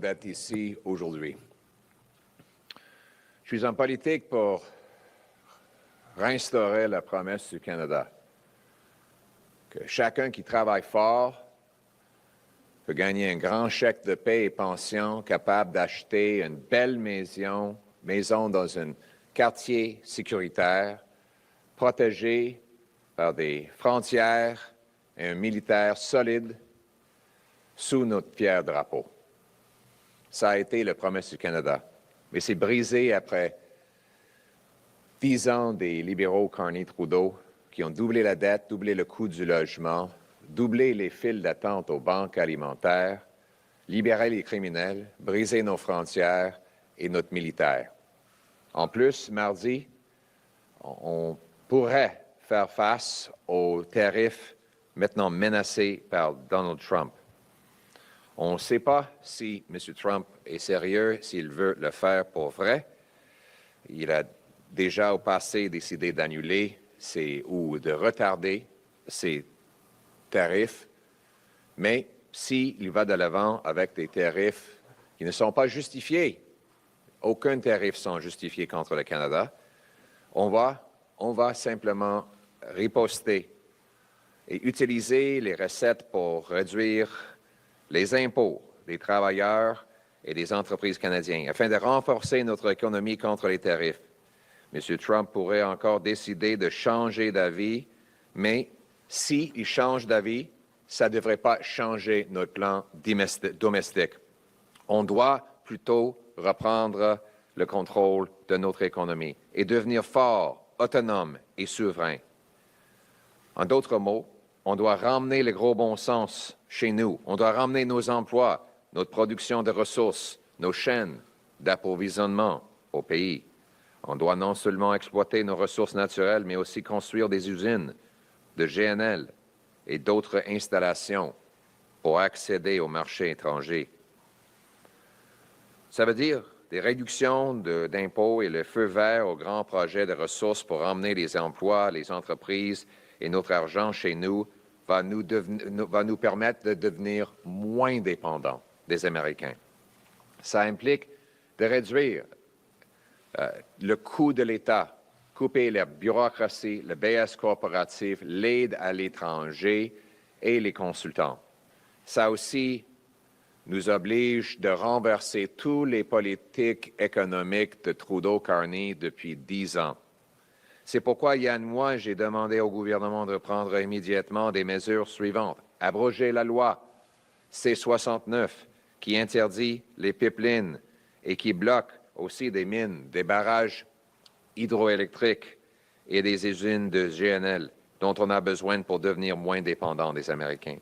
d'être ici aujourd'hui. Je suis en politique pour réinstaurer la promesse du Canada, que chacun qui travaille fort peut gagner un grand chèque de paie et pension, capable d'acheter une belle maison dans un quartier sécuritaire, protégé par des frontières et un militaire solide sous notre fier drapeau. Ça a été la promesse du Canada, mais c'est brisé après 10 ans des libéraux Carney-Trudeau qui ont doublé la dette, doublé le coût du logement, doublé les files d'attente aux banques alimentaires, libéré les criminels, brisé nos frontières et notre militaire. En plus, mardi, on pourrait faire face aux tarifs maintenant menacés par Donald Trump. On ne sait pas si M. Trump est sérieux, s'il veut le faire pour vrai. Il a déjà au passé décidé d'annuler ou de retarder ces tarifs, mais s'il va de l'avant avec des tarifs qui ne sont pas justifiés, aucun tarif sont justifiés contre le Canada, on va simplement riposter et utiliser les recettes pour réduire les impôts des travailleurs et des entreprises canadiennes afin de renforcer notre économie contre les tarifs. M. Trump pourrait encore décider de changer d'avis, mais s'il change d'avis, ça ne devrait pas changer notre plan domestique. On doit plutôt reprendre le contrôle de notre économie et devenir fort, autonome et souverain. En d'autres mots, on doit ramener le gros bon sens chez nous. On doit ramener nos emplois, notre production de ressources, nos chaînes d'approvisionnement au pays. On doit non seulement exploiter nos ressources naturelles, mais aussi construire des usines de GNL et d'autres installations pour accéder au marché étranger. Ça veut dire des réductions d'impôts et le feu vert aux grands projets de ressources pour emmener les emplois, les entreprises et notre argent chez nous va nous permettre de devenir moins dépendants des Américains. Ça implique de réduire le coût de l'État, couper la bureaucratie, le BS corporatif, l'aide à l'étranger et les consultants. Ça aussi nous oblige de renverser toutes les politiques économiques de Trudeau-Carney depuis 10 ans. C'est pourquoi, il y a un mois, j'ai demandé au gouvernement de prendre immédiatement des mesures suivantes. Abroger la loi C-69 qui interdit les pipelines et qui bloque aussi des mines, des barrages hydroélectriques et des usines de GNL dont on a besoin pour devenir moins dépendant des Américains.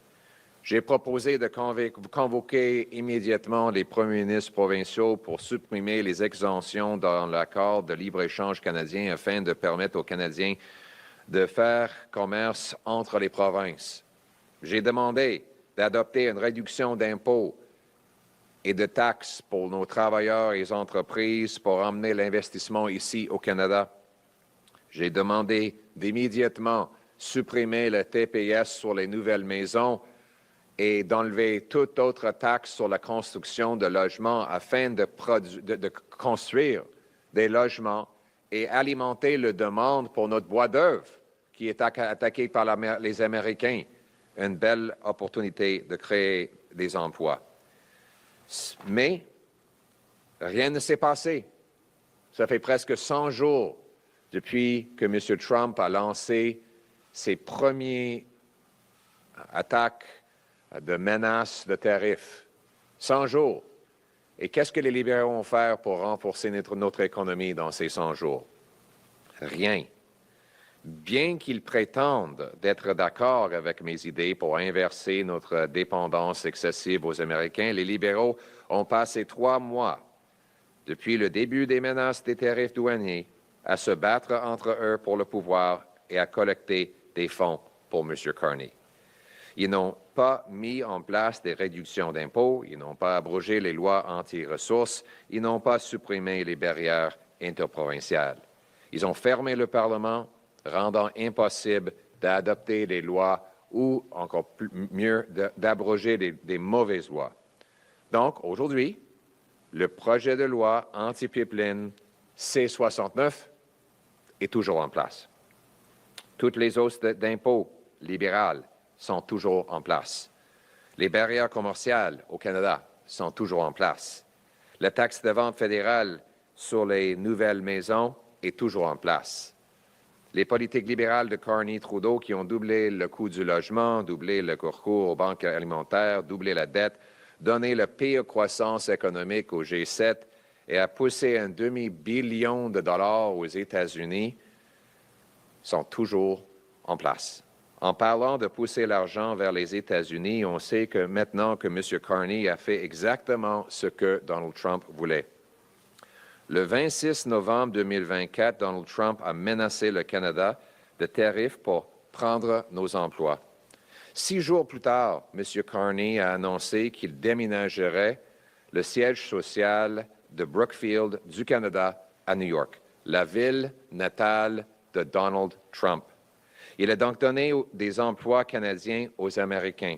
J'ai proposé de convoquer immédiatement les premiers ministres provinciaux pour supprimer les exemptions dans l'accord de libre-échange canadien afin de permettre aux Canadiens de faire commerce entre les provinces. J'ai demandé d'adopter une réduction d'impôts et de taxes pour nos travailleurs et les entreprises pour emmener l'investissement ici au Canada. J'ai demandé d'immédiatement supprimer le TPS sur les nouvelles maisons et d'enlever toute autre taxe sur la construction de logements afin de construire des logements et alimenter la demande pour notre bois d'œuvre qui est attaqué par les Américains. Une belle opportunité de créer des emplois. Mais rien ne s'est passé. Ça fait presque 100 jours depuis que M. Trump a lancé ses premières attaques de menaces de tarifs. 100 jours. Et qu'est-ce que les libéraux vont faire pour renforcer notre économie dans ces 100 jours? Rien. Bien qu'ils prétendent d'être d'accord avec mes idées pour inverser notre dépendance excessive aux Américains, les libéraux ont passé 3 mois, depuis le début des menaces des tarifs douaniers, à se battre entre eux pour le pouvoir et à collecter des fonds pour M. Carney. Ils n'ont pas mis en place des réductions d'impôts, ils n'ont pas abrogé les lois anti-ressources, ils n'ont pas supprimé les barrières interprovinciales. Ils ont fermé le Parlement, rendant impossible d'adopter des lois ou, encore mieux, d'abroger des mauvaises lois. Donc, aujourd'hui, le projet de loi anti-pipeline C-69 est toujours en place. Toutes les hausses d'impôts libérales sont toujours en place. Les barrières commerciales au Canada sont toujours en place. La taxe de vente fédérale sur les nouvelles maisons est toujours en place. Les politiques libérales de Carney et Trudeau qui ont doublé le coût du logement, doublé le recours aux banques alimentaires, doublé la dette, donné la pire croissance économique au G7 et a poussé un demi-billion de dollars aux États-Unis sont toujours en place. En parlant de pousser l'argent vers les États-Unis, on sait que maintenant que M. Carney a fait exactement ce que Donald Trump voulait. Le 26 novembre 2024, Donald Trump a menacé le Canada de tarifs pour prendre nos emplois. 6 jours plus tard, M. Carney a annoncé qu'il déménagerait le siège social de Brookfield du Canada à New York, la ville natale de Donald Trump. Il a donc donné des emplois canadiens aux Américains.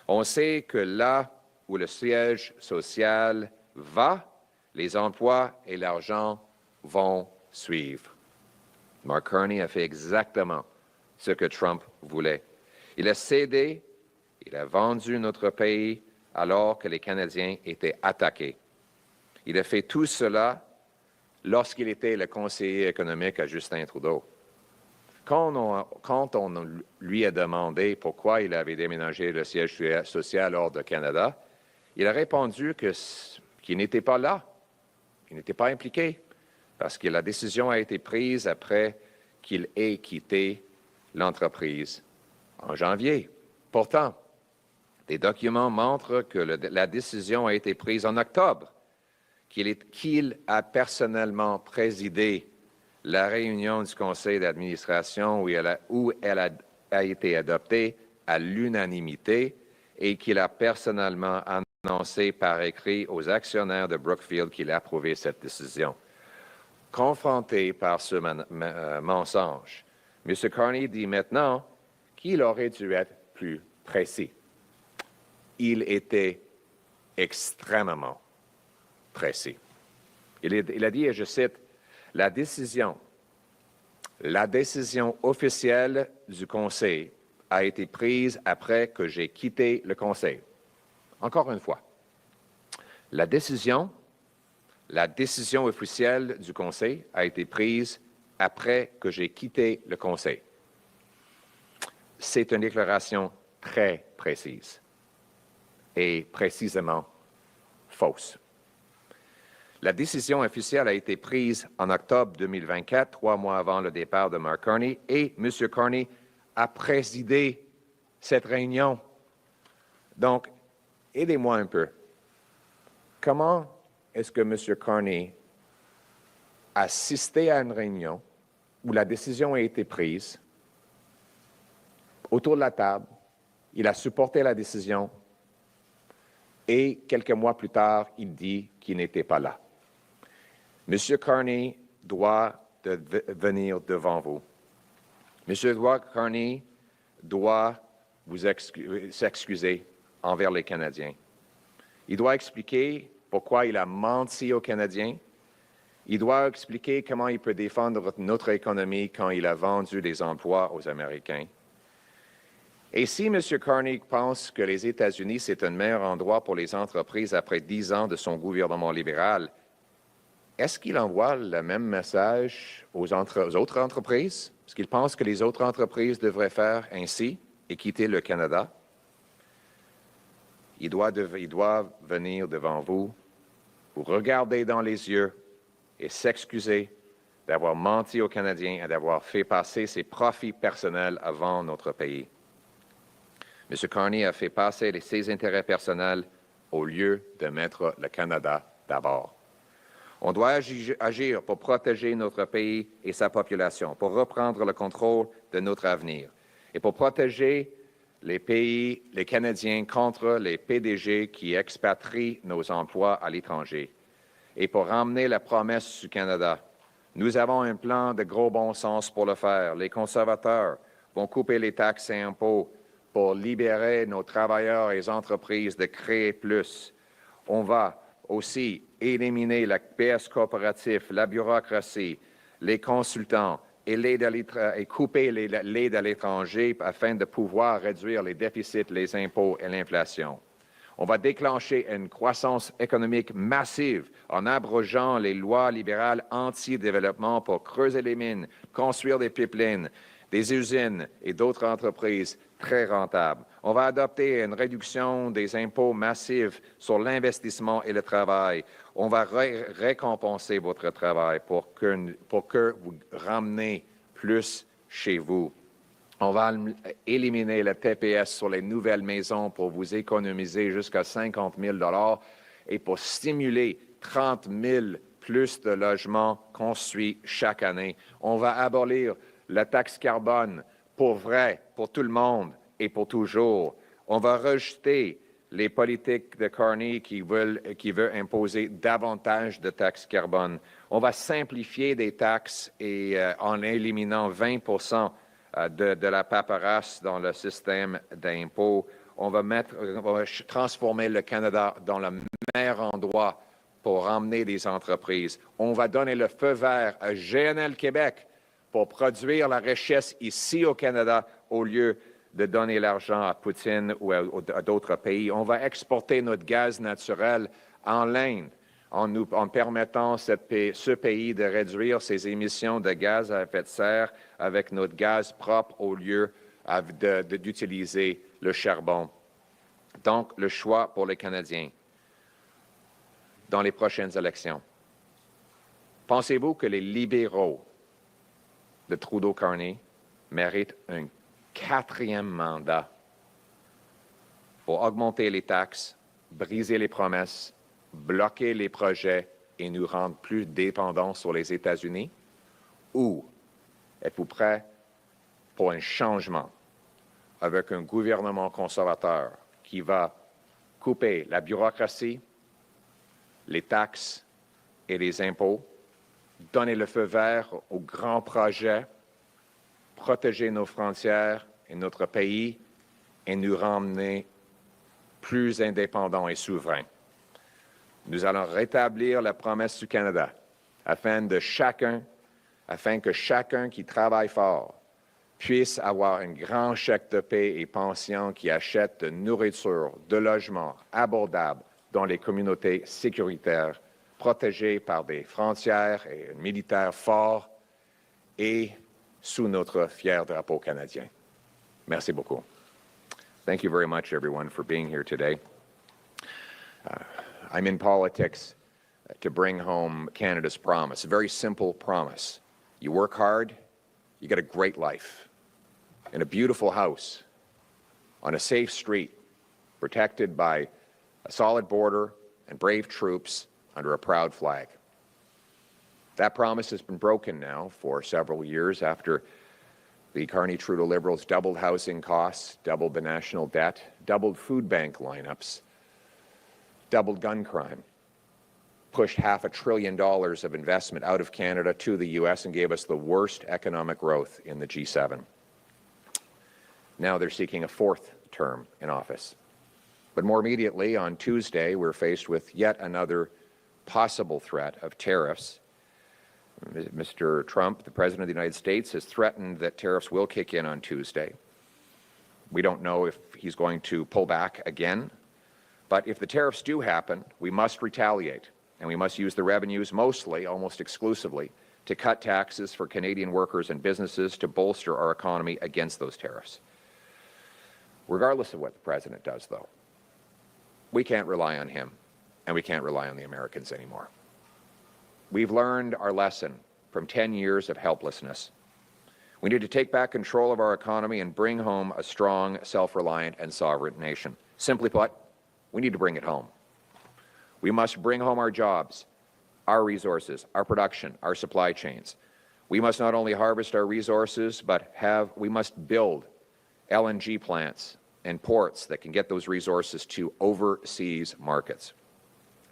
On sait que là où le siège social va, les emplois et l'argent vont suivre. Mark Carney a fait exactement ce que Trump voulait. Il a cédé, il a vendu notre pays alors que les Canadiens étaient attaqués. Il a fait tout cela lorsqu'il était le conseiller économique à Justin Trudeau. Quand on lui a demandé pourquoi il avait déménagé le siège social hors du Canada, il a répondu qu'il n'était pas là, qu'il n'était pas impliqué, parce que la décision a été prise après qu'il ait quitté l'entreprise en janvier. Pourtant, des documents montrent que la décision a été prise en octobre, qu'il a personnellement présidé la réunion du conseil d'administration où elle a été adoptée à l'unanimité et qu'il a personnellement annoncé par écrit aux actionnaires de Brookfield qu'il a approuvé cette décision. Confronté par ce mensonge, M. Carney dit maintenant qu'il aurait dû être plus précis. Il était extrêmement précis. Il a dit, et je cite, la décision officielle du Conseil a été prise après que j'ai quitté le Conseil. Encore une fois, la décision officielle du Conseil a été prise après que j'ai quitté le Conseil. C'est une déclaration très précise et précisément fausse. La décision officielle a été prise en octobre 2024, 3 mois avant le départ de Mark Carney, et M. Carney a présidé cette réunion. Donc, aidez-moi un peu. Comment est-ce que M. Carney a assisté à une réunion où la décision a été prise autour de la table, il a supporté la décision et quelques mois plus tard, il dit qu'il n'était pas là? M. Carney doit venir devant vous. M. Carney doit s'excuser envers les Canadiens. Il doit expliquer pourquoi il a menti aux Canadiens. Il doit expliquer comment il peut défendre notre économie quand il a vendu des emplois aux Américains. Et si M. Carney pense que les États-Unis, c'est un meilleur endroit pour les entreprises après 10 ans de son gouvernement libéral, est-ce qu'il envoie le même message aux autres entreprises? Est-ce qu'il pense que les autres entreprises devraient faire ainsi et quitter le Canada? Il doit venir devant vous, vous regarder dans les yeux et s'excuser d'avoir menti aux Canadiens et d'avoir fait passer ses profits personnels avant notre pays. M. Carney a fait passer ses intérêts personnels au lieu de mettre le Canada d'abord. On doit agir pour protéger notre pays et sa population, pour reprendre le contrôle de notre avenir et pour protéger les Canadiens contre les PDG qui expatrient nos emplois à l'étranger et pour ramener la promesse du Canada. Nous avons un plan de gros bon sens pour le faire. Les conservateurs vont couper les taxes et impôts pour libérer nos travailleurs et les entreprises de créer plus. On va aussi éliminer la PS coopératif, la bureaucratie, les consultants et couper l'aide à l'étranger afin de pouvoir réduire les déficits, les impôts et l'inflation. On va déclencher une croissance économique massive en abrogeant les lois libérales anti-développement pour creuser les mines, construire des pipelines, des usines et d'autres entreprises très rentables. On va adopter une réduction des impôts massifs sur l'investissement et le travail. On va récompenser votre travail pour que vous ramenez plus chez vous. On va éliminer le TPS sur les nouvelles maisons pour vous économiser jusqu'à 50 000 $ et pour stimuler 30 000 plus de logements construits chaque année. On va abolir la taxe carbone pour vrai, pour tout le monde et pour toujours. On va rejeter les politiques de Carney qui veut imposer davantage de taxes carbone. On va simplifier des taxes et en éliminant 20 de la paperasse dans le système d'impôts. On va transformer le Canada dans le meilleur endroit pour emmener des entreprises. On va donner le feu vert à GNL Québec pour produire la richesse ici au Canada au lieu de donner l'argent à Poutine ou à d'autres pays. On va exporter notre gaz naturel en l'Inde en permettant ce pays de réduire ses émissions de gaz à effet de serre avec notre gaz propre au lieu d'utiliser le charbon. Donc, le choix pour les Canadiens dans les prochaines élections. Pensez-vous que les libéraux de Trudeau-Carney méritent un 4e mandat pour augmenter les taxes, briser les promesses, bloquer les projets et nous rendre plus dépendants sur les États-Unis? Ou êtes-vous prêt pour un changement avec un gouvernement conservateur qui va couper la bureaucratie, les taxes et les impôts, donner le feu vert aux grands projets, protéger nos frontières et notre pays et nous ramener plus indépendants et souverains? Nous allons rétablir la promesse du Canada afin que chacun qui travaille fort puisse avoir un grand chèque de paie et pension qui achète de nourriture, de logements abordables dans les communautés sécuritaires, protégées par des frontières et un militaire fort et sous notre fier drapeau canadien. Merci beaucoup. Thank you very much, everyone, for being here today. I'm in politics to bring home Canada's promise, a very simple promise. You work hard, you get a great life, in a beautiful house, on a safe street, protected by a solid border and brave troops under a proud flag. That promise has been broken now for several years after the Carney-Trudeau Liberals doubled housing costs, doubled the national debt, doubled food bank lineups, doubled gun crime, pushed $500 billion of investment out of Canada to the U.S. and gave us the worst economic growth in the G7. Now they're seeking a 4th term in office. But more immediately, on Tuesday, we're faced with yet another possible threat of tariffs. Mr. Trump, the President of the United States, has threatened that tariffs will kick in on Tuesday. We don't know if he's going to pull back again. But if the tariffs do happen, we must retaliate, and we must use the revenues mostly, almost exclusively, to cut taxes for Canadian workers and businesses to bolster our economy against those tariffs. Regardless of what the President does, though, we can't rely on him, and we can't rely on the Americans anymore. We've learned our lesson from 10 years of helplessness. We need to take back control of our economy and bring home a strong, self-reliant, and sovereign nation. Simply put, we need to bring it home. We must bring home our jobs, our resources, our production, our supply chains. We must not only harvest our resources, but we must build LNG plants and ports that can get those resources to overseas markets.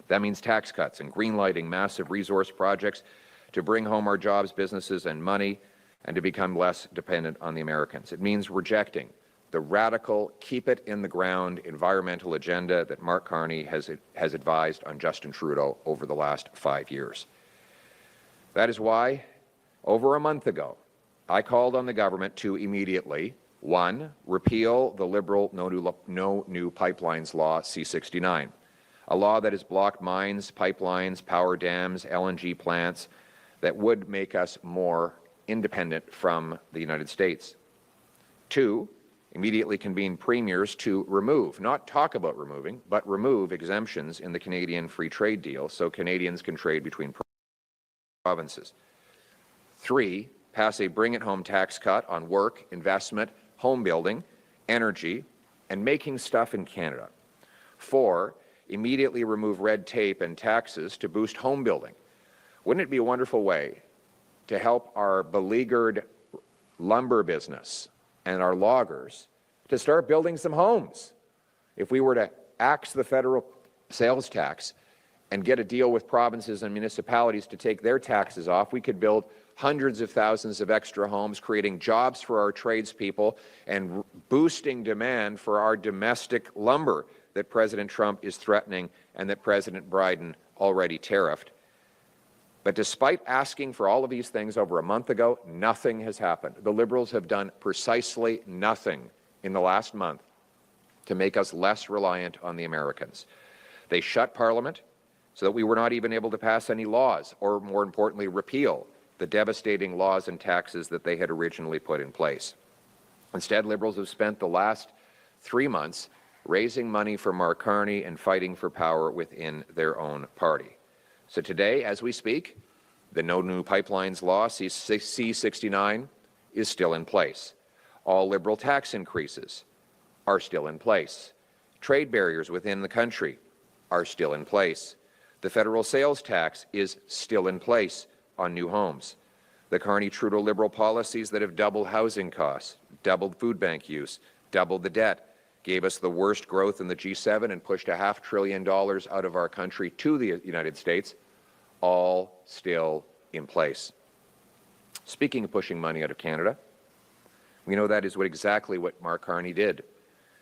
That means tax cuts and greenlighting massive resource projects to bring home our jobs, businesses, and money, and to become less dependent on the Americans. It means rejecting the radical, keep-it-in-the-ground environmental agenda that Mark Carney has advised on Justin Trudeau over the last 5 years. That is why, over a month ago, I called on the government to immediately, 1, repeal the Liberal No New Pipelines Law C-69, a law that has blocked mines, pipelines, power dams, LNG plants that would make us more independent from the United States. 2, immediately convene premiers to remove, not talk about removing, but remove exemptions in the Canadian Free Trade Deal so Canadians can trade between provinces. 3, pass a bring-it-home tax cut on work, investment, home building, energy, and making stuff in Canada. 4, immediately remove red tape and taxes to boost home building. Wouldn't it be a wonderful way to help our beleaguered lumber business and our loggers to start building some homes? If we were to axe the federal sales tax and get a deal with provinces and municipalities to take their taxes off, we could build hundreds of thousands of extra homes, creating jobs for our tradespeople and boosting demand for our domestic lumber that President Trump is threatening and that President Biden already tariffed. But despite asking for all of these things over a month ago, nothing has happened. The Liberals have done precisely nothing in the last month to make us less reliant on the Americans. They shut Parliament so that we were not even able to pass any laws, or more importantly, repeal the devastating laws and taxes that they had originally put in place. Instead, Liberals have spent the last 3 months raising money for Mark Carney and fighting for power within their own party. So today, as we speak, the No New Pipelines Law, C-69, is still in place. All Liberal tax increases are still in place. Trade barriers within the country are still in place. The federal sales tax is still in place on new homes. The Carney-Trudeau Liberal policies that have doubled housing costs, doubled food bank use, doubled the debt, gave us the worst growth in the G7 and pushed $500 billion out of our country to the United States, all still in place. Speaking of pushing money out of Canada, we know that is exactly what Mark Carney did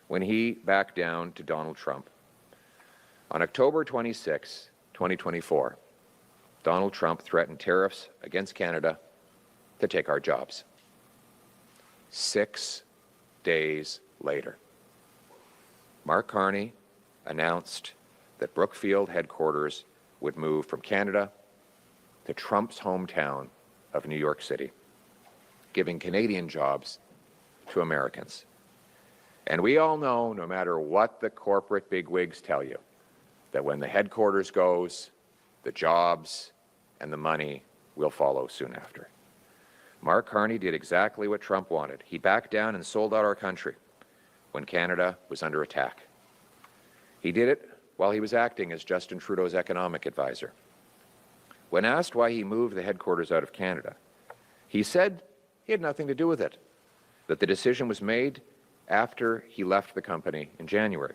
when he backed down to Donald Trump. On October 26, 2024, Donald Trump threatened tariffs against Canada to take our jobs. 6 days later, Mark Carney announced that Brookfield headquarters would move from Canada to Trump's hometown of New York City, giving Canadian jobs to Americans. And we all know, no matter what the corporate bigwigs tell you, that when the headquarters goes, the jobs and the money will follow soon after. Mark Carney did exactly what Trump wanted. He backed down and sold out our country when Canada was under attack. He did it while he was acting as Justin Trudeau's economic advisor. When asked why he moved the headquarters out of Canada, he said he had nothing to do with it, that the decision was made after he left the company in January.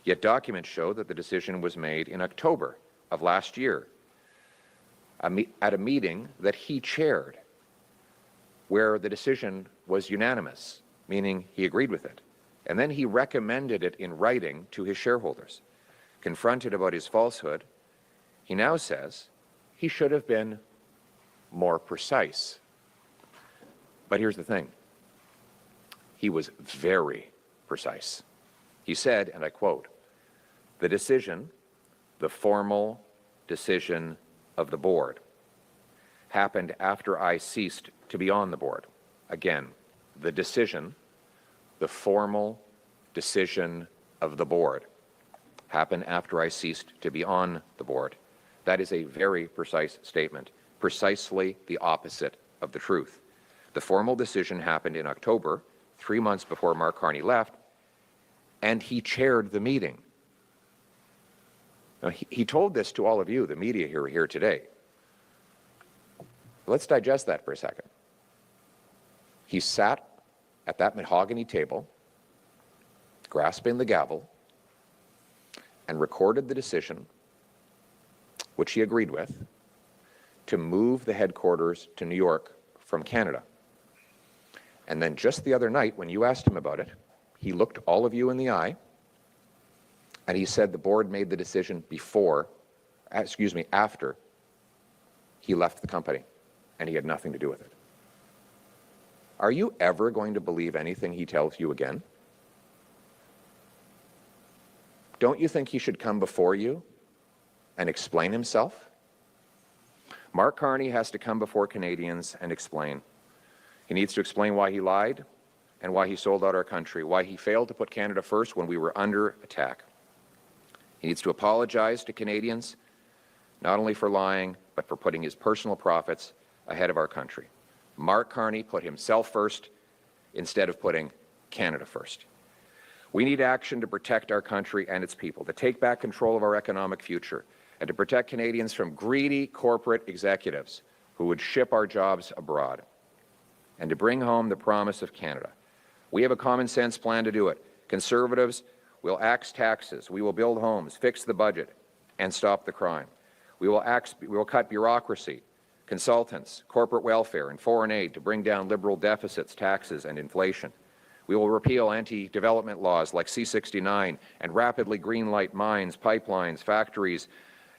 Yet documents show that the decision was made in October of last year at a meeting that he chaired, where the decision was unanimous, meaning he agreed with it. And then he recommended it in writing to his shareholders. Confronted about his falsehood, he now says he should have been more precise. But here's the thing. He was very precise. He said, and I quote, "The decision, the formal decision of the board, happened after I ceased to be on the board." Again, the decision, the formal decision of the board, happened after I ceased to be on the board. That is a very precise statement, precisely the opposite of the truth. The formal decision happened in October, 3 months before Mark Carney left, and he chaired the meeting. Now, he told this to all of you, the media here today. Let's digest that for a second. He sat at that mahogany table, grasping the gavel, and recorded the decision, which he agreed with, to move the headquarters to New York from Canada. And then just the other night, when you asked him about it, he looked all of you in the eye, and he said the board made the decision after he left the company, and he had nothing to do with it. Are you ever going to believe anything he tells you again? Don't you think he should come before you and explain himself? Mark Carney has to come before Canadians and explain. He needs to explain why he lied and why he sold out our country, why he failed to put Canada first when we were under attack. He needs to apologize to Canadians, not only for lying, but for putting his personal profits ahead of our country. Mark Carney put himself first instead of putting Canada first. We need action to protect our country and its people, to take back control of our economic future, and to protect Canadians from greedy corporate executives who would ship our jobs abroad, and to bring home the promise of Canada. We have a common sense plan to do it. Conservatives will axe taxes, we will build homes, fix the budget, and stop the crime. We will cut bureaucracy, consultants, corporate welfare, and foreign aid to bring down liberal deficits, taxes, and inflation. We will repeal anti-development laws like C-69 and rapidly greenlight mines, pipelines, factories,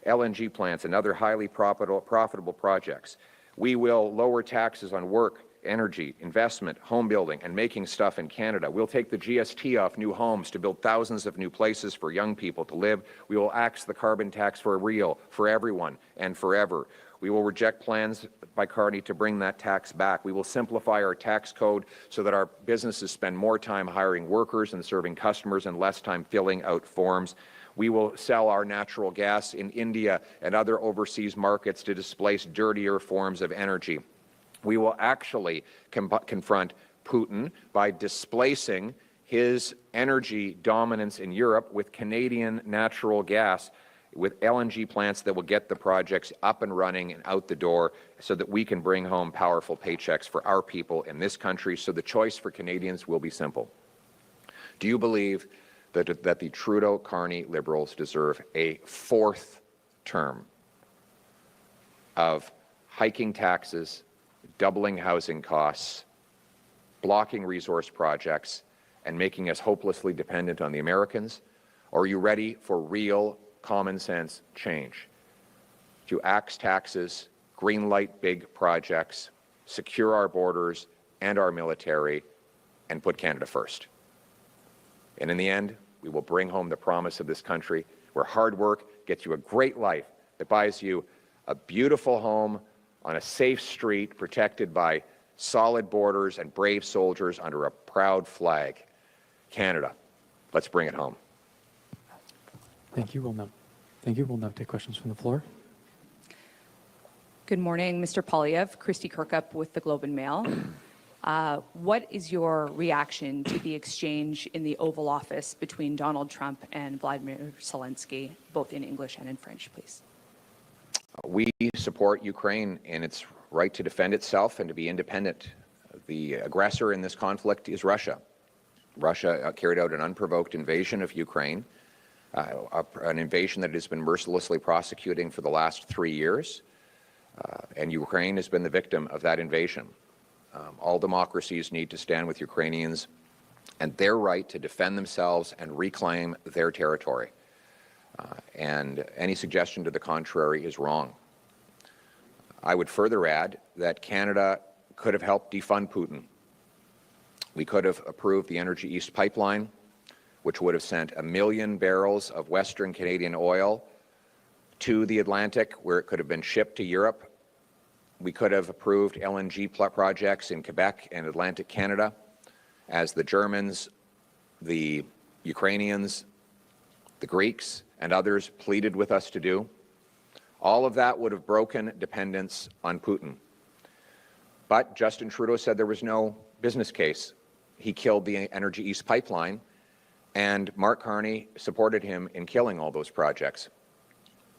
LNG plants, and other highly profitable projects. We will lower taxes on work, energy, investment, home building, and making stuff in Canada. We'll take the GST off new homes to build thousands of new places for young people to live. We will axe the carbon tax for real, for everyone, and forever. We will reject plans by Carney to bring that tax back. We will simplify our tax code so that our businesses spend more time hiring workers and serving customers and less time filling out forms. We will sell our natural gas in India and other overseas markets to displace dirtier forms of energy. We will actually confront Putin by displacing his energy dominance in Europe with Canadian natural gas, with LNG plants that will get the projects up and running and out the door so that we can bring home powerful paychecks for our people in this country. So the choice for Canadians will be simple. Do you believe that the Trudeau-Carney Liberals deserve a fourth term of hiking taxes, doubling housing costs, blocking resource projects, and making us hopelessly dependent on the Americans? Or are you ready for real common sense change? To axe taxes, greenlight big projects, secure our borders and our military, and put Canada first. And in the end, we will bring home the promise of this country where hard work gets you a great life that buys you a beautiful home on a safe street protected by solid borders and brave soldiers under a proud flag. Canada, let's bring it home. Thank you. We'll now take questions from the floor. Good morning, Mr. Poilievre. Christy Kirkup with the Globe and Mail. What is your reaction to the exchange in the Oval Office between Donald Trump and Vladimir Zelensky, both in English and in French, please? We support Ukraine in its right to defend itself and to be independent. The aggressor in this conflict is Russia. Russia carried out an unprovoked invasion of Ukraine, an invasion that it has been mercilessly prosecuting for the last 3 years, and Ukraine has been the victim of that invasion. All democracies need to stand with Ukrainians and their right to defend themselves and reclaim their territory. And any suggestion to the contrary is wrong. I would further add that Canada could have helped defund Putin. We could have approved the Energy East pipeline, which would have sent 1 million barrels of Western Canadian oil to the Atlantic, where it could have been shipped to Europe. We could have approved LNG projects in Quebec and Atlantic Canada, as the Germans, the Ukrainians, the Greeks, and others pleaded with us to do. All of that would have broken dependence on Putin. But Justin Trudeau said there was no business case. He killed the Energy East pipeline, and Mark Carney supported him in killing all those projects.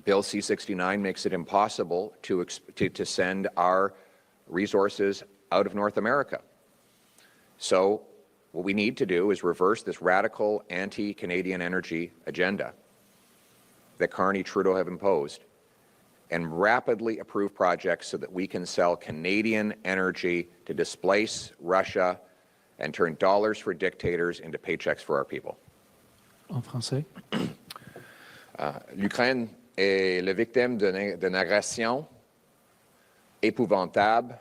Bill C-69 makes it impossible to send our resources out of North America. So what we need to do is reverse this radical anti-Canadian energy agenda that Carney-Trudeau have imposed and rapidly approve projects so that we can sell Canadian energy to displace Russia and turn dollars for dictators into paychecks for our people. En français. L'Ukraine est la victime d'une agression épouvantable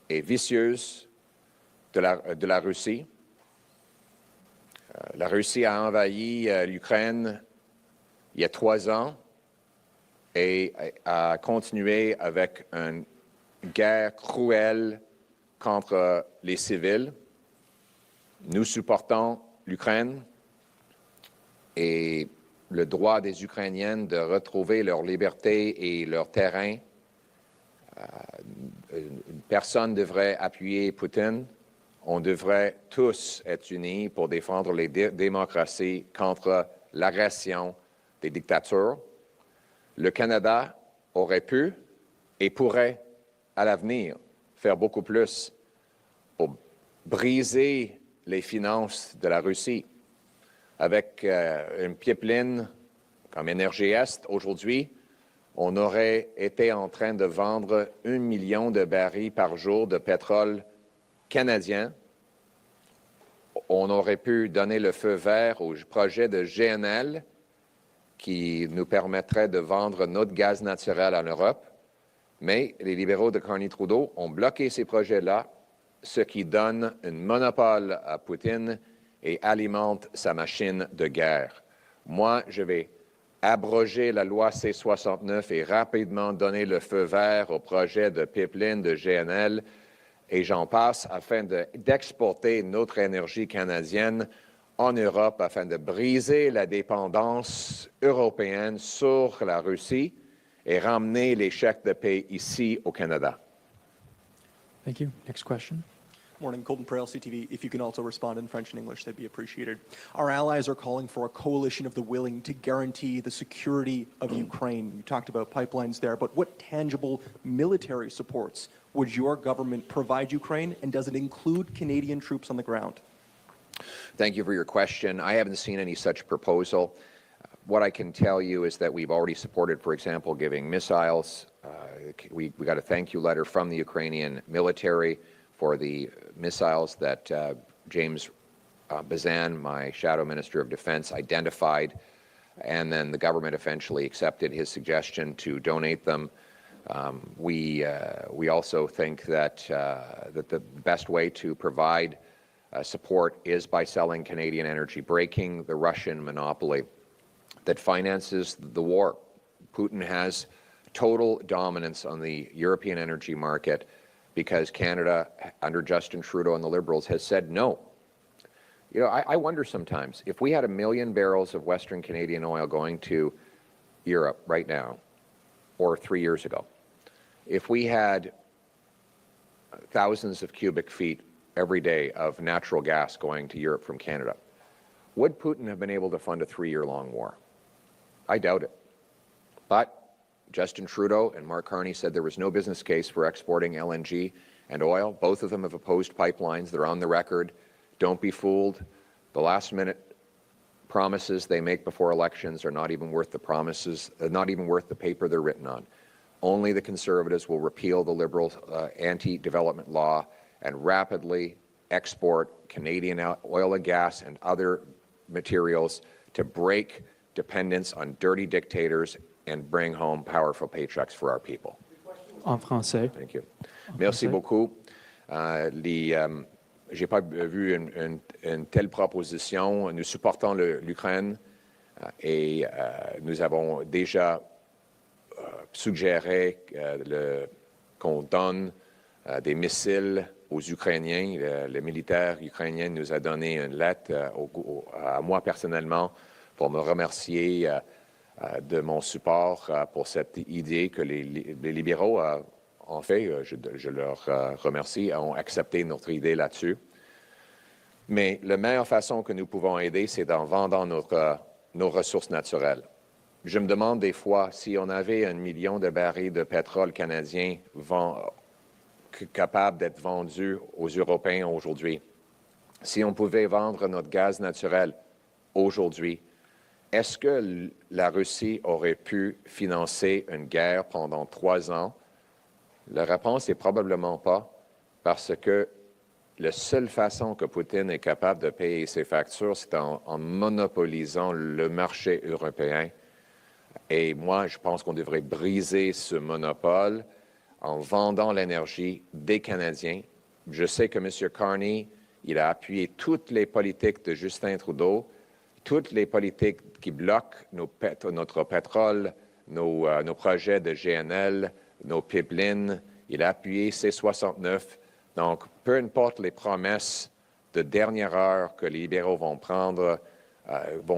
et vicieuse de la Russie. La Russie a envahi l'Ukraine il y a 3 ans et a continué avec une guerre cruelle contre les civils. Nous supportons l'Ukraine et le droit des Ukrainiens de retrouver leur liberté et leur terrain. Personne ne devrait appuyer Poutine. On devrait tous être unis pour défendre les démocraties contre l'agression des dictatures. Le Canada aurait pu et pourrait, à l'avenir, faire beaucoup plus pour briser les finances de la Russie. Avec une pipeline comme Énergie Est, aujourd'hui, on aurait été en train de vendre 1 million de barils par jour de pétrole canadien. On aurait pu donner le feu vert au projet de GNL qui nous permettrait de vendre notre gaz naturel en Europe. Mais les libéraux de Carney Trudeau ont bloqué ces projets-là, ce qui donne un monopole à Poutine et alimente sa machine de guerre. Moi, je vais abroger la loi C-69 et rapidement donner le feu vert au projet de pipeline de GNL et j'en passe afin d'exporter notre énergie canadienne en Europe afin de briser la dépendance européenne sur la Russie et ramener les chèques de paie ici au Canada. Thank you. Next question. Morning, Colton Prale, CTV. If you can also respond in French and English, that'd be appreciated. Our allies are calling for a coalition of the willing to guarantee the security of Ukraine. You talked about pipelines there, but what tangible military supports would your government provide Ukraine, and does it include Canadian troops on the ground? Thank you for your question. I haven't seen any such proposal. What I can tell you is that we've already supported, for example, giving missiles. We got a thank you letter from the Ukrainian military for the missiles that James Bazan, my shadow minister of defense, identified, and then the government eventually accepted his suggestion to donate them. We also think that that the best way to provide support is by selling Canadian energy, breaking the Russian monopoly that finances the war. Putin has total dominance on the European energy market because Canada, under Justin Trudeau and the Liberals, has said no. You know, I wonder sometimes, if we had 1 million barrels of Western Canadian oil going to Europe right now, or 3 years ago, if we had thousands of cubic feet every day of natural gas going to Europe from Canada, would Putin have been able to fund a 3-year-long war? I doubt it. But Justin Trudeau and Mark Carney said there was no business case for exporting LNG and oil. Both of them have opposed pipelines. They're on the record. Don't be fooled. The last-minute promises they make before elections are not even worth the promises, not even worth the paper they're written on. Only the Conservatives will repeal the Liberal anti-development law and rapidly export Canadian oil and gas and other materials to break dependence on dirty dictators and bring home powerful paychecks for our people. En français. Thank you. Merci beaucoup. J'ai pas vu une telle proposition. Nous supportons l'Ukraine et nous avons déjà suggéré qu'on donne des missiles aux Ukrainiens. Le militaire ukrainien nous a donné une lettre à moi personnellement pour me remercier de mon support pour cette idée que les libéraux, en fait, je leur remercie, ont accepté notre idée là-dessus. Mais la meilleure façon que nous pouvons aider, c'est en vendant nos ressources naturelles. Je me demande des fois, si on avait 1 million de barils de pétrole canadien capables d'être vendus aux Européens aujourd'hui, si on pouvait vendre notre gaz naturel aujourd'hui, est-ce que la Russie aurait pu financer une guerre pendant 3 ans? La réponse est probablement pas, parce que la seule façon que Poutine est capable de payer ses factures, c'est en monopolisant le marché européen. Et moi, je pense qu'on devrait briser ce monopole en vendant l'énergie des Canadiens. Je sais que M. Carney, il a appuyé toutes les politiques de Justin Trudeau, toutes les politiques qui bloquent notre pétrole, nos projets de GNL, nos pipelines. Il a appuyé C-69. Donc, peu importe les promesses de dernière heure que les libéraux vont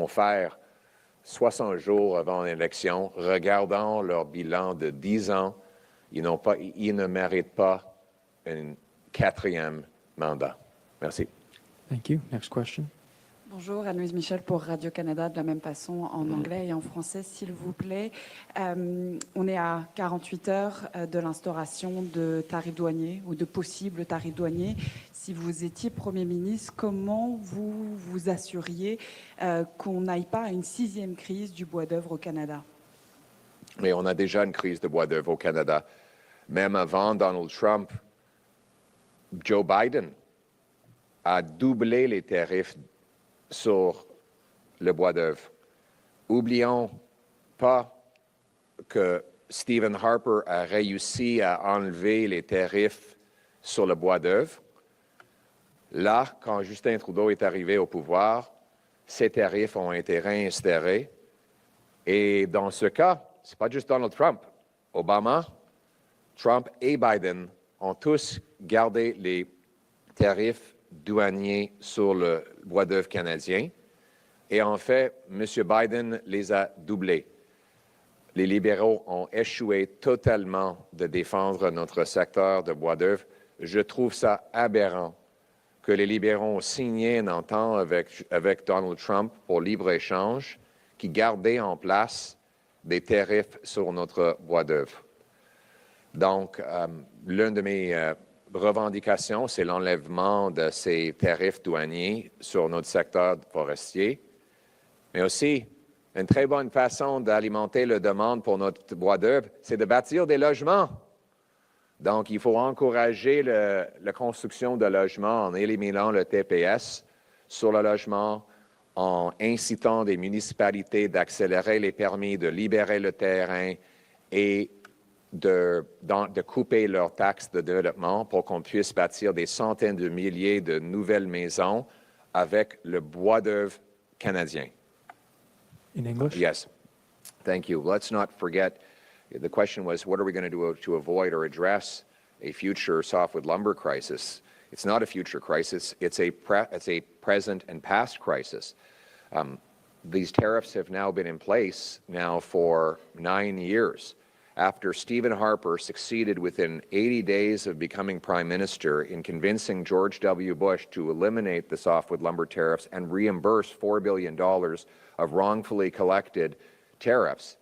faire 60 jours avant l'élection, regardant leur bilan de 10 ans, ils ne méritent pas un 4e mandat. Merci. Thank you. Next question. Bonjour, Anne-Louise Michel pour Radio-Canada, de la même façon en anglais et en français, s'il vous plaît. On est à 48 heures de l'instauration de tarifs douaniers ou de possibles tarifs douaniers. Si vous étiez Premier ministre, comment vous vous assuriez qu'on n'aille pas à une 6e crise du bois d'œuvre au Canada? Mais on a déjà une crise de bois d'œuvre au Canada. Même avant Donald Trump, Joe Biden a doublé les tarifs sur le bois d'œuvre. Oublions pas que Stephen Harper a réussi à enlever les tarifs sur le bois d'œuvre. Là, quand Justin Trudeau est arrivé au pouvoir, ces tarifs ont été réinstaurés. Et dans ce cas, ce n'est pas juste Donald Trump. Obama, Trump et Biden ont tous gardé les tarifs douaniers sur le bois d'œuvre canadien. Et en fait, M. Biden les a doublés. Les libéraux ont échoué totalement de défendre notre secteur de bois d'œuvre. Je trouve ça aberrant que les libéraux ont signé une entente avec Donald Trump pour libre-échange qui gardait en place des tarifs sur notre bois d'œuvre. Donc, l'une de mes revendications, c'est l'enlèvement de ces tarifs douaniers sur notre secteur forestier, mais aussi une très bonne façon d'alimenter la demande pour notre bois d'œuvre, c'est de bâtir des logements. Donc, il faut encourager la construction de logements en éliminant le TPS sur le logement, en incitant des municipalités d'accélérer les permis, de libérer le terrain et de couper leurs taxes de développement pour qu'on puisse bâtir des centaines de milliers de nouvelles maisons avec le bois d'œuvre canadien. In English? Yes. Thank you. Let's not forget, the question was, what are we going to do to avoid or address a future softwood lumber crisis? It's not a future crisis. It's a present and past crisis. These tariffs have now been in place now for 9 years. After Stephen Harper succeeded within 80 days of becoming prime minister in convincing George W. Bush to eliminate the softwood lumber tariffs and reimburse $4 billion of wrongfully collected tariffs,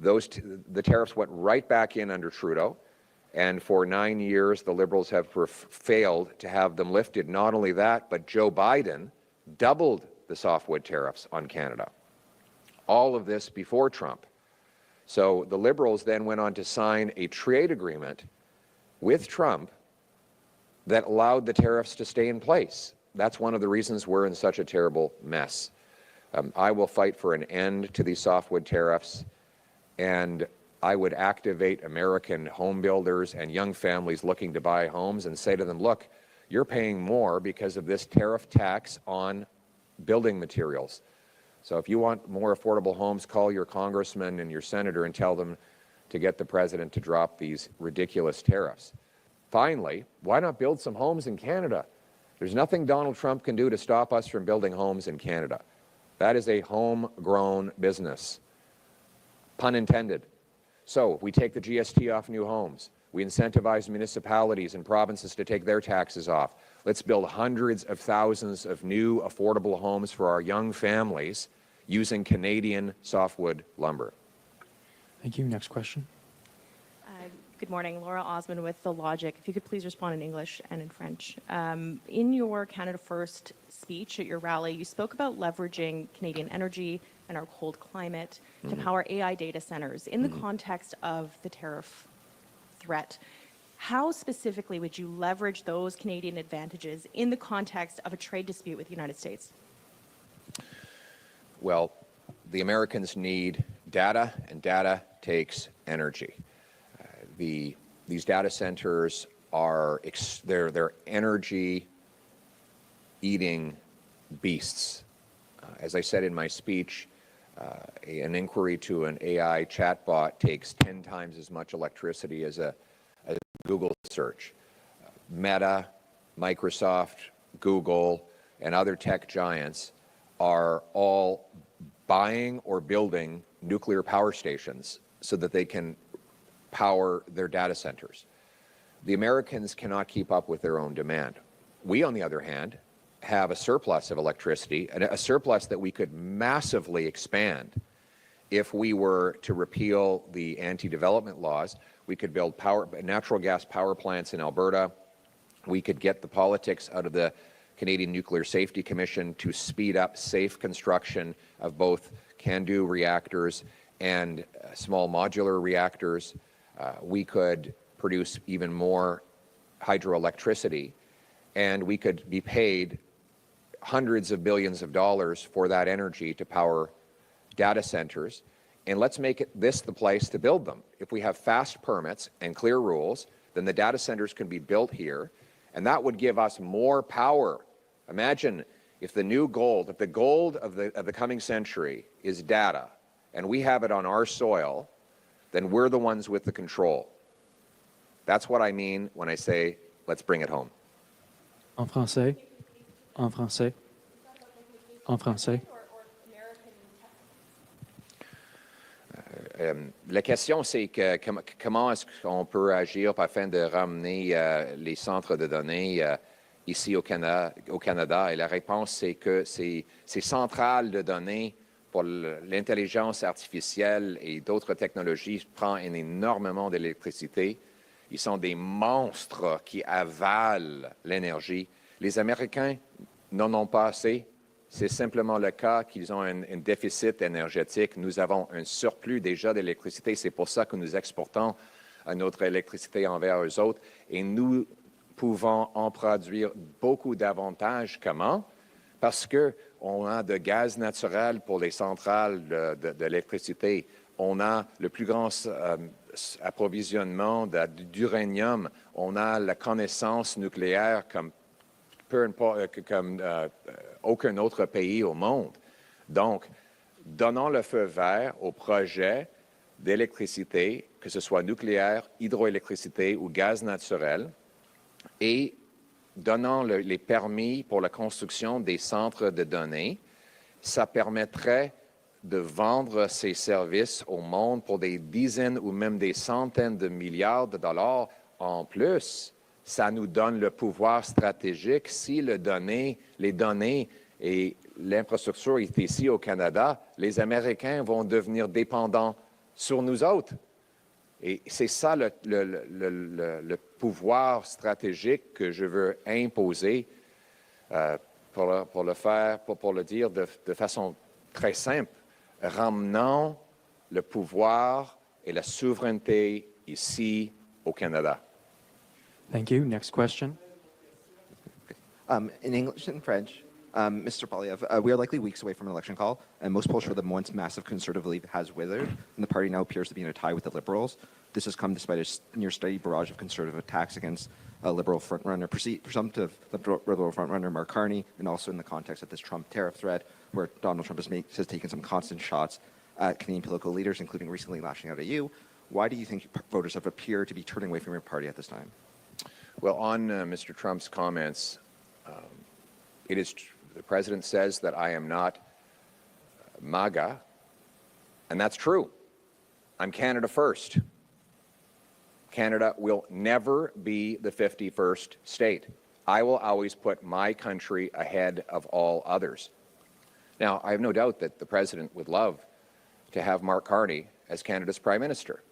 the tariffs went right back in under Trudeau, and for 9 years the Liberals have failed to have them lifted. Not only that, but Joe Biden doubled the softwood tariffs on Canada. All of this before Trump. So the Liberals then went on to sign a trade agreement with Trump that allowed the tariffs to stay in place. That's one of the reasons we're in such a terrible mess. I will fight for an end to these softwood tariffs, and I would activate American home builders and young families looking to buy homes and say to them, look, you're paying more because of this tariff tax on building materials. So if you want more affordable homes, call your congressman and your senator and tell them to get the president to drop these ridiculous tariffs. Finally, why not build some homes in Canada? There's nothing Donald Trump can do to stop us from building homes in Canada. That is a homegrown business, pun intended. So if we take the GST off new homes, we incentivize municipalities and provinces to take their taxes off. Let's build hundreds of thousands of new affordable homes for our young families using Canadian softwood lumber. Thank you. Next question. Good morning, Laura Osmond with The Logic. If you could please respond in English and in French. In your Canada First speech at your rally, you spoke about leveraging Canadian energy and our cold climate to power AI data centers. In the context of the tariff threat, How specifically would you leverage those Canadian advantages in the context of a trade dispute with the United States? Well, the Americans need data, and data takes energy. These data centers are they're energy-eating beasts. As I said in my speech, an inquiry to an AI chatbot takes 10 times as much electricity as a Google search. Meta, Microsoft, Google, and other tech giants are all buying or building nuclear power stations so that they can power their data centers. The Americans cannot keep up with their own demand. We, on the other hand, have a surplus of electricity, and a surplus that we could massively expand if we were to repeal the anti-development laws. We could build natural gas power plants in Alberta. We could get the politics out of the Canadian Nuclear Safety Commission to speed up safe construction of both CANDU reactors and small modular reactors. We could produce even more hydroelectricity, and we could be paid hundreds of billions of dollars for that energy to power data centers. And let's make this the place to build them. If we have fast permits and clear rules, then the data centers can be built here, and that would give us more power. Imagine if the new gold, if the gold of the coming century is data, and we have it on our soil, then we're the ones with the control. That's what I mean when I say, let's bring it home. En français. En français. En français. La question, c'est que comment est-ce qu'on peut agir afin de ramener les centres de données ici au Canada. Et la réponse, c'est que ces centrales de données pour l'intelligence artificielle et d'autres technologies prennent énormément d'électricité. Ils sont des monstres qui avalent l'énergie. Les Américains n'en ont pas assez. C'est simplement le cas qu'ils ont un déficit énergétique. Nous avons un surplus déjà d'électricité. C'est pour ça que nous exportons notre électricité envers eux autres. Et nous pouvons en produire beaucoup davantage. Comment? Parce qu'on a de gaz naturel pour les centrales d'électricité. On a le plus grand approvisionnement d'uranium. On a la connaissance nucléaire comme aucun autre pays au monde. Donc, donnons le feu vert au projet d'électricité, que ce soit nucléaire, hydroélectricité ou gaz naturel, et donnant les permis pour la construction des centres de données. Ça permettrait de vendre ces services au monde pour des dizaines ou même des centaines de milliards de dollars. En plus, ça nous donne le pouvoir stratégique. Si les données et l'infrastructure est ici au Canada, les Américains vont devenir dépendants sur nous autres. Et c'est ça le pouvoir stratégique que je veux imposer pour le dire de façon très simple. Ramenons le pouvoir et la souveraineté ici au Canada. Thank you. Next question. In English and French, Mr. Poilievre, we are likely weeks away from an election call, and most polls show that once massive Conservative lead has withered, and the party now appears to be in a tie with the Liberals. This has come despite a near-steady barrage of Conservative attacks against Liberal frontrunner, presumptive Liberal frontrunner Mark Carney, and also in the context of this Trump tariff threat, where Donald Trump has taken some constant shots at Canadian political leaders, including recently lashing out at you. Why do you think voters have appeared to be turning away from your party at this time? Well, on Mr. Trump's comments, the president says that I am not MAGA, and that's true. I'm Canada first. Canada will never be the 51st state. I will always put my country ahead of all others. Now, I have no doubt that the president would love to have Mark Carney as Canada's prime minister.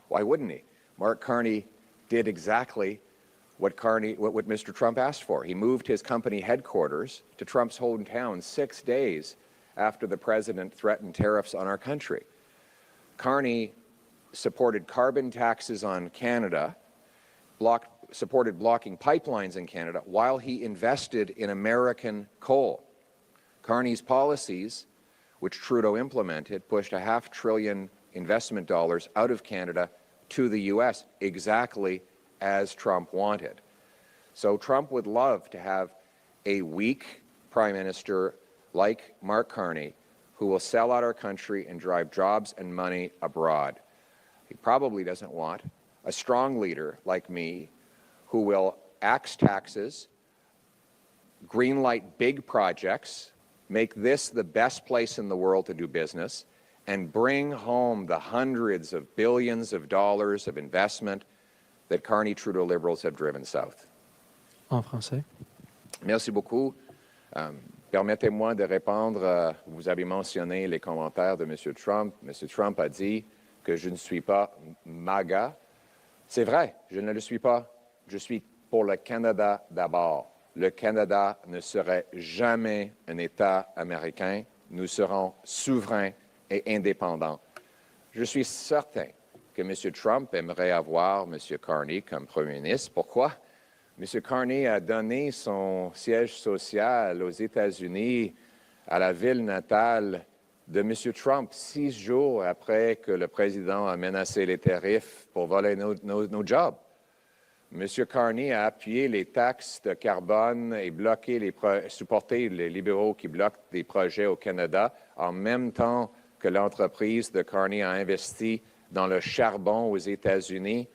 Why wouldn't he? Mark Carney did exactly what Mr. Trump asked for. He moved his company headquarters to Trump's hometown 6 days after the president threatened tariffs on our country. Carney supported carbon taxes on Canada supported blocking pipelines in Canada while he invested in American coal. Carney's policies, which Trudeau implemented, pushed $500 billion investment dollars out of Canada to the U.S., exactly as Trump wanted. So Trump would love to have a weak prime minister like Mark Carney, who will sell out our country and drive jobs and money abroad. He probably doesn't want a strong leader like me who will axe taxes, greenlight big projects, make this the best place in the world to do business, and bring home the hundreds of billions of dollars of investment that Carney-Trudeau Liberals have driven south. En français. Merci beaucoup. Permettez-moi de répondre. Vous avez mentionné les commentaires de M. Trump. M. Trump a dit que je ne suis pas MAGA. C'est vrai, je ne le suis pas. Je suis pour le Canada d'abord. Le Canada ne serait jamais un État américain. Nous serons souverains et indépendants. Je suis certain que M. Trump aimerait avoir M. Carney comme Premier ministre. Pourquoi? M. Carney a donné son siège social aux États-Unis à la ville natale de M. Trump 6 jours après que le président a menacé les tarifs pour voler nos jobs. M. Carney a appuyé les taxes de carbone et supporté les libéraux qui bloquent des projets au Canada en même temps que l'entreprise de Carney a investi dans le charbon aux États-Unis.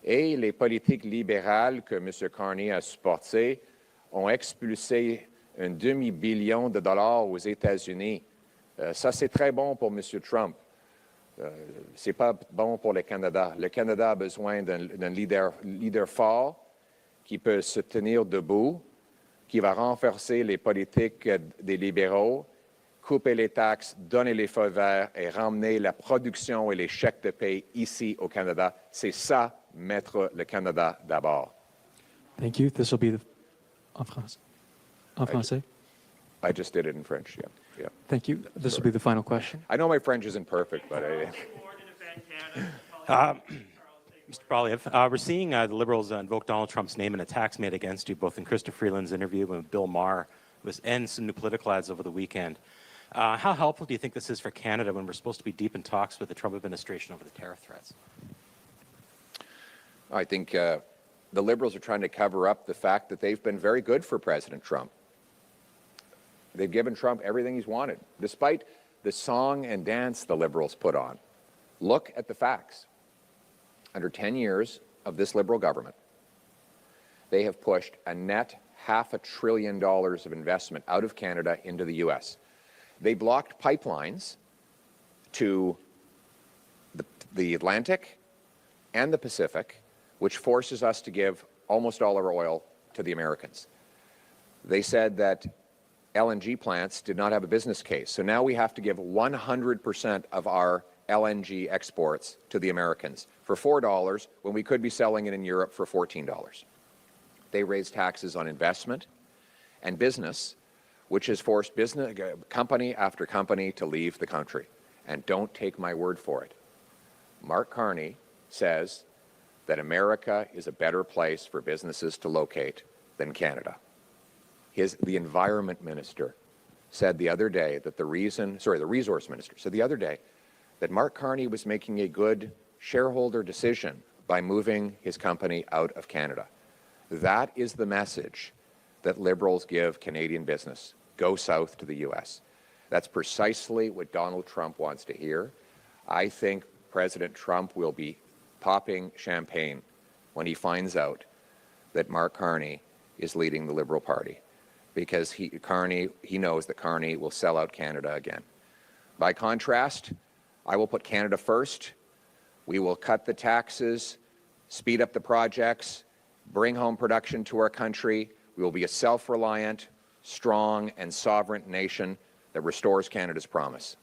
Et les politiques libérales que M. Carney a supportées ont expulsé un demi-billion de dollars aux États-Unis. Ça, c'est très bon pour M. Trump. Ce n'est pas bon pour le Canada. Le Canada a besoin d'un leader fort qui peut se tenir debout, qui va renforcer les politiques des libéraux, couper les taxes, donner les feux verts et ramener la production et les chèques de paie ici au Canada. C'est ça, mettre le Canada d'abord. Thank you. This will be the... En français. En français. I just did it in French, yeah. Thank you. This will be the final question. I know my French isn't perfect, but Mr. Poilievre, we're seeing the Liberals invoke Donald Trump's name in attacks made against you, both in Krista Freeland's interview with Bill Maher and some new political ads over the weekend. How helpful do you think this is for Canada when we're supposed to be deep in talks with the Trump administration over the tariff threats? I think the Liberals are trying to cover up the fact that they've been very good for President Trump. They've given Trump everything he's wanted, despite the song and dance the Liberals put on. Look at the facts. Under 10 years of this Liberal government, they have pushed a net $500 billion of investment out of Canada into the U.S. They blocked pipelines to the Atlantic and the Pacific, which forces us to give almost all our oil to the Americans. They said that LNG plants did not have a business case, so now we have to give 100% of our LNG exports to the Americans for $4 when we could be selling it in Europe for $14. They raised taxes on investment and business, which has forced company after company to leave the country. And don't take my word for it. Mark Carney says that America is a better place for businesses to locate than Canada. The environment minister said the other day that the resource minister said the other day that Mark Carney was making a good shareholder decision by moving his company out of Canada. That is the message that Liberals give Canadian business. Go south to the U.S. That's precisely what Donald Trump wants to hear. I think President Trump will be popping champagne when he finds out that Mark Carney is leading the Liberal Party, because he knows that Carney will sell out Canada again. By contrast, I will put Canada first. We will cut the taxes, speed up the projects, bring home production to our country. We will be a self-reliant, strong, and sovereign nation that restores Canada's promise.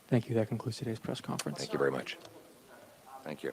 Thank you. That concludes today's press conference. Thank you very much. Thank you.